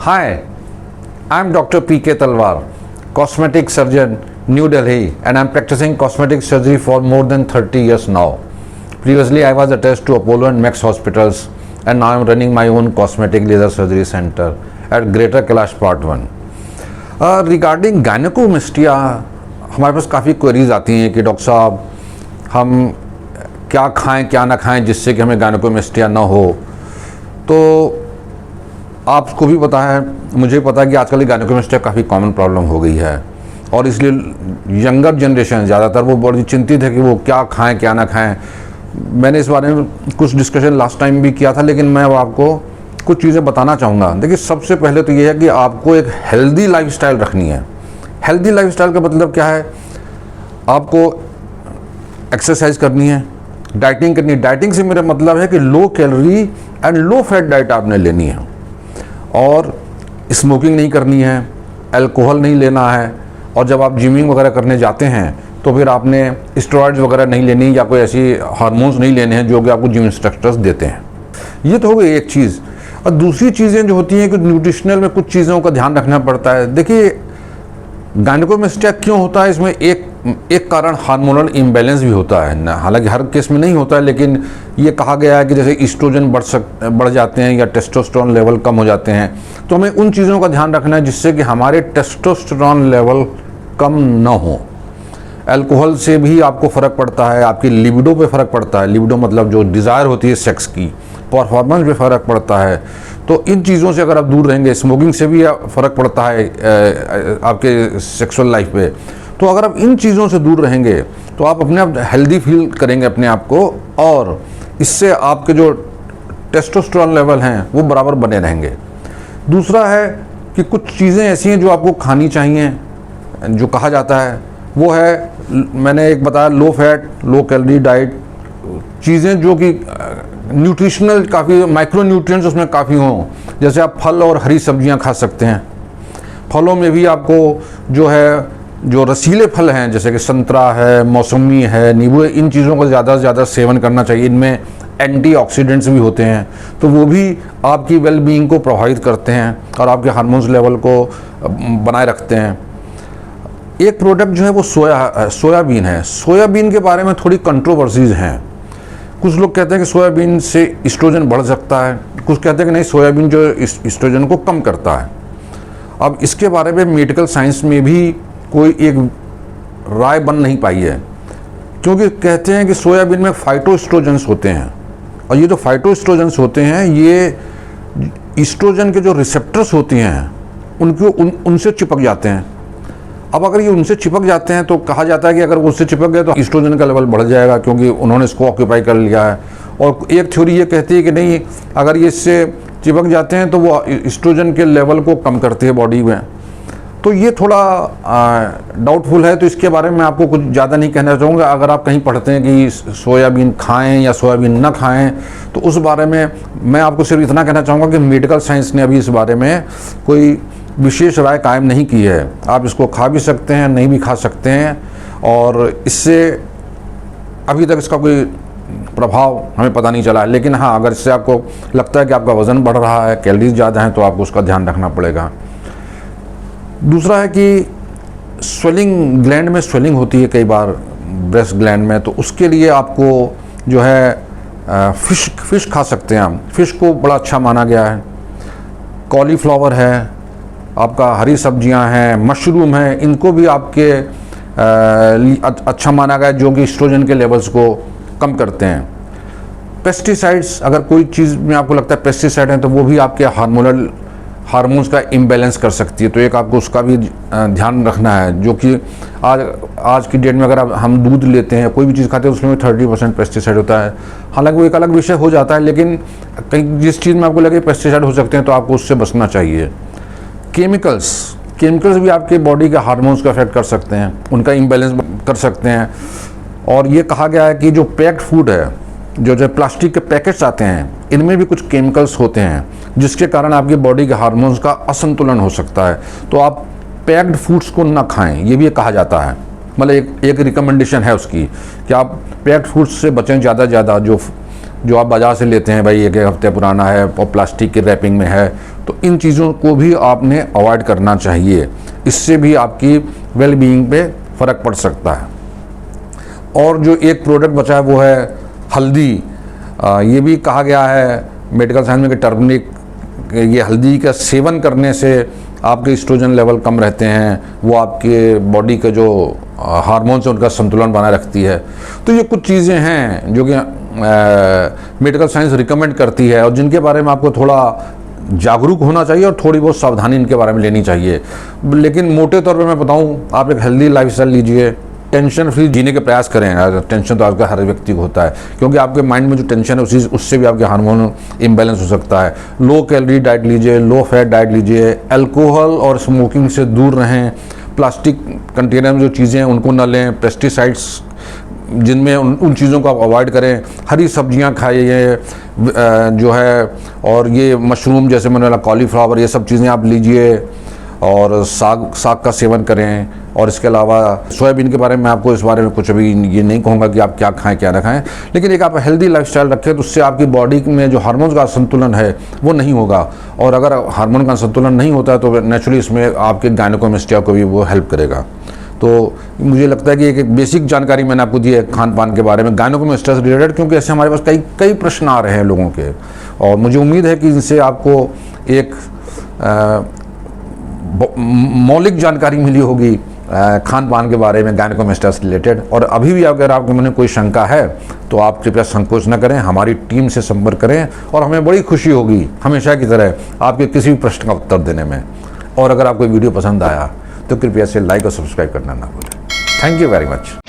Hi, I'm Dr. P.K. Talwar, cosmetic surgeon, New Delhi, and I'm practicing cosmetic surgery for more than 30 years now. Previously, I was attached to Apollo and Max hospitals, and now I'm running my own cosmetic laser surgery center at Greater Kailash Part 1. Regarding gynecomastia, हमारे पास काफ़ी queries आती हैं कि doctor साहब हम क्या खाएं क्या ना खाएं जिससे कि हमें gynecomastia ना हो। तो आपको भी पता है, मुझे पता है कि आजकल gynecomastia काफ़ी कॉमन प्रॉब्लम हो गई है, और इसलिए यंगर जनरेशन ज़्यादातर वो बड़ी चिंतित है कि वो क्या खाएं क्या ना खाएं। मैंने इस बारे में कुछ डिस्कशन लास्ट टाइम भी किया था, लेकिन मैं आपको कुछ चीज़ें बताना चाहूँगा। देखिए, सबसे पहले तो ये है कि आपको एक हेल्दी लाइफस्टाइल रखनी है। हेल्दी लाइफस्टाइल का मतलब क्या है? आपको एक्सरसाइज करनी है, डाइटिंग करनी है। डाइटिंग से मेरा मतलब है कि low calorie and low fat diet आपने लेनी है, और स्मोकिंग नहीं करनी है, अल्कोहल नहीं लेना है, और जब आप जिमिंग वगैरह करने जाते हैं तो फिर आपने स्टेरॉइड्स वगैरह नहीं लेनी या कोई ऐसी हार्मोन्स नहीं लेने हैं जो कि आपको जिम इंस्ट्रक्टर्स देते हैं। ये तो हो गई एक चीज़। और दूसरी चीज़ें जो होती हैं कि न्यूट्रिशनल में कुछ चीज़ों का ध्यान रखना पड़ता है। देखिए, गायनेकोमेस्टिया क्यों होता है, इसमें एक कारण हार्मोनल इम्बैलेंस भी होता है। हालांकि हर केस में नहीं होता है, लेकिन ये कहा गया है कि जैसे ईस्ट्रोजन बढ़ जाते हैं या टेस्टोस्टेरोन लेवल कम हो जाते हैं, तो हमें उन चीज़ों का ध्यान रखना है जिससे कि हमारे टेस्टोस्टेरोन लेवल कम ना हो। अल्कोहल से भी आपको फ़र्क पड़ता है, आपकी लिबिडो पे फ़र्क पड़ता है। लिबिडो मतलब जो डिज़ायर होती है सेक्स की, परफॉर्मेंस पे फ़र्क पड़ता है। तो इन चीज़ों से अगर आप दूर रहेंगे, स्मोकिंग से भी फ़र्क पड़ता है आपके सेक्सुअल लाइफ पे। तो अगर आप इन चीज़ों से दूर रहेंगे तो आप अपने आप हेल्दी फील करेंगे अपने आप को, और इससे आपके जो टेस्टोस्टेरोन लेवल हैं वो बराबर बने रहेंगे। दूसरा है कि कुछ चीज़ें ऐसी हैं जो आपको खानी चाहिए, जो कहा जाता है वो है, मैंने एक बताया, low fat low calorie diet. चीज़ें जो कि न्यूट्रिशनल काफ़ी माइक्रो न्यूट्रिएंट्स उसमें काफ़ी हों, जैसे आप फल और हरी सब्जियां खा सकते हैं। फलों में भी आपको जो है, जो रसीले फल हैं जैसे कि संतरा है, मौसमी है, नींबू है, इन चीज़ों का ज़्यादा से ज़्यादा सेवन करना चाहिए। इनमें एंटीऑक्सीडेंट्स भी होते हैं, तो वो भी आपकी वेल बीइंग को प्रभावित करते हैं और आपके हार्मोन्स लेवल को बनाए रखते हैं। एक प्रोडक्ट जो है वो सोयाबीन है। सोयाबीन के बारे में थोड़ी कंट्रोवर्सीज हैं। कुछ लोग कहते हैं कि सोयाबीन से ईस्ट्रोजन बढ़ सकता है, कुछ कहते हैं कि नहीं, सोयाबीन जो ईस्ट्रोजन को कम करता है। अब इसके बारे में मेडिकल साइंस में भी कोई एक राय बन नहीं पाई है, क्योंकि कहते हैं कि सोयाबीन में फाइटोएस्ट्रोजेंस होते हैं, और ये जो फाइटोएस्ट्रोजेंस होते हैं ये ईस्ट्रोजन के जो रिसेप्टर्स होती हैं उनसे चिपक जाते हैं। अब अगर ये उनसे चिपक जाते हैं तो कहा जाता है कि अगर वो उससे चिपक गए तो ईस्ट्रोजन का लेवल बढ़ जाएगा, क्योंकि उन्होंने इसको ऑक्यूपाई कर लिया है। और एक थ्योरी ये कहती है कि नहीं, अगर ये इससे चिपक जाते हैं तो वो ईस्ट्रोजन के लेवल को कम करती है बॉडी में। तो ये थोड़ा डाउटफुल है, तो इसके बारे में आपको कुछ ज़्यादा नहीं कहना चाहूँगा। अगर आप कहीं पढ़ते हैं कि सोयाबीन खाएँ या सोयाबीन ना खाएँ, तो उस बारे में मैं आपको सिर्फ इतना कहना चाहूँगा कि मेडिकल साइंस ने अभी इस बारे में कोई विशेष राय कायम नहीं की है। आप इसको खा भी सकते हैं, नहीं भी खा सकते हैं, और इससे अभी तक इसका कोई प्रभाव हमें पता नहीं चला है। लेकिन हाँ, अगर इससे आपको लगता है कि आपका वज़न बढ़ रहा है, कैलोरीज ज़्यादा हैं, तो आपको उसका ध्यान रखना पड़ेगा। दूसरा है कि स्वेलिंग, ग्लैंड में स्वेलिंग होती है कई बार, ब्रेस्ट ग्लैंड में, तो उसके लिए आपको जो है फ़िश खा सकते हैं। हम फ़िश को बड़ा अच्छा माना गया है। कॉलीफ्लावर है, आपका हरी सब्जियां हैं, मशरूम है, इनको भी आपके अच्छा माना गया, जो कि ईस्ट्रोजन के लेवल्स को कम करते हैं। पेस्टिसाइड्स, अगर कोई चीज़ में आपको लगता है पेस्टिसाइड है, तो वो भी आपके हार्मोन्स का इम्बैलेंस कर सकती है, तो एक आपको उसका भी ध्यान रखना है। जो कि आज की डेट में अगर हम दूध लेते हैं, कोई भी चीज़ खाते हैं, उसमें 30% पेस्टिसाइड होता है। हालांकि वो एक अलग विषय हो जाता है, लेकिन कहीं जिस चीज़ में आपको लगे पेस्टिसाइड हो सकते हैं तो आपको उससे बचना चाहिए। केमिकल्स भी आपके बॉडी के हार्मोन्स को अफेक्ट कर सकते हैं, उनका इम्बैलेंस कर सकते हैं। और ये कहा गया है कि जो पैक्ड फूड है, जो प्लास्टिक के पैकेट्स आते हैं, इनमें भी कुछ केमिकल्स होते हैं जिसके कारण आपकी बॉडी के हार्मोन्स का असंतुलन हो सकता है। तो आप पैक्ड फूड्स को ना खाएं, ये भी कहा जाता है। मतलब एक रिकमेंडेशन है उसकी कि आप पैक्ड फूड्स से बचें ज़्यादा से ज़्यादा, जो जो आप बाज़ार से लेते हैं, भाई 1 हफ्ते पुराना है और प्लास्टिक की रैपिंग में है, तो इन चीज़ों को भी आपने अवॉइड करना चाहिए। इससे भी आपकी वेल बीइंग पे फ़र्क पड़ सकता है। और जो एक प्रोडक्ट बचा है वो है हल्दी। ये भी कहा गया है मेडिकल साइंस में कि टर्मरिक, ये हल्दी का सेवन करने से आपके एस्ट्रोजन लेवल कम रहते हैं, वो आपके बॉडी के जो हार्मोन्स हैं उनका संतुलन बनाए रखती है। तो ये कुछ चीज़ें हैं जो कि मेडिकल साइंस रिकमेंड करती है और जिनके बारे में आपको थोड़ा जागरूक होना चाहिए और थोड़ी बहुत सावधानी इनके बारे में लेनी चाहिए। लेकिन मोटे तौर पे मैं बताऊं, आप एक हेल्दी लाइफस्टाइल लीजिए, टेंशन फ्री जीने के प्रयास करें। टेंशन तो आपका हर व्यक्ति को होता है, क्योंकि आपके माइंड में जो टेंशन है उससे भी आपके हार्मोन इम्बैलेंस हो सकता है। लो कैलोरी डाइट लीजिए, लो फैट डाइट लीजिए, अल्कोहल और स्मोकिंग से दूर रहें, प्लास्टिक कंटेनर में जो चीज़ें हैं उनको न लें, पेस्टिसाइड्स जिनमें उन चीज़ों को आप अवॉइड करें, हरी सब्जियां खाइए जो है, और ये मशरूम जैसे मैंने बोला कॉलीफ्लावर, ये सब चीज़ें आप लीजिए, और साग का सेवन करें। और इसके अलावा सोयाबीन के बारे में आपको इस बारे में कुछ अभी ये नहीं कहूँगा कि आप क्या खाएं क्या ना खाएं, लेकिन एक आप हेल्दी लाइफस्टाइल रखें तो उससे आपकी बॉडी में जो हार्मोन्स का संतुलन है वो नहीं होगा। और अगर हार्मोन का संतुलन नहीं होता है तो नेचुरली इसमें आपके गायनेकोमेस्टिया को भी वो हेल्प करेगा। तो मुझे लगता है कि एक बेसिक जानकारी मैंने आपको दी है खान पान के बारे में गायनेकोमेस्टिया से रिलेटेड, क्योंकि ऐसे हमारे पास कई प्रश्न आ रहे हैं लोगों के, और मुझे उम्मीद है कि इनसे आपको एक मौलिक जानकारी मिली होगी खान पान के बारे में गायनेकोमेस्टिया से रिलेटेड। और अभी भी अगर आपके मन में कोई शंका है तो आप कृपया संकोच न करें, हमारी टीम से संपर्क करें और हमें बड़ी खुशी होगी हमेशा की तरह आपके किसी भी प्रश्न का उत्तर देने में। और अगर आपको वीडियो पसंद आया तो कृपया से लाइक और सब्सक्राइब करना ना भूलें। Thank you very much.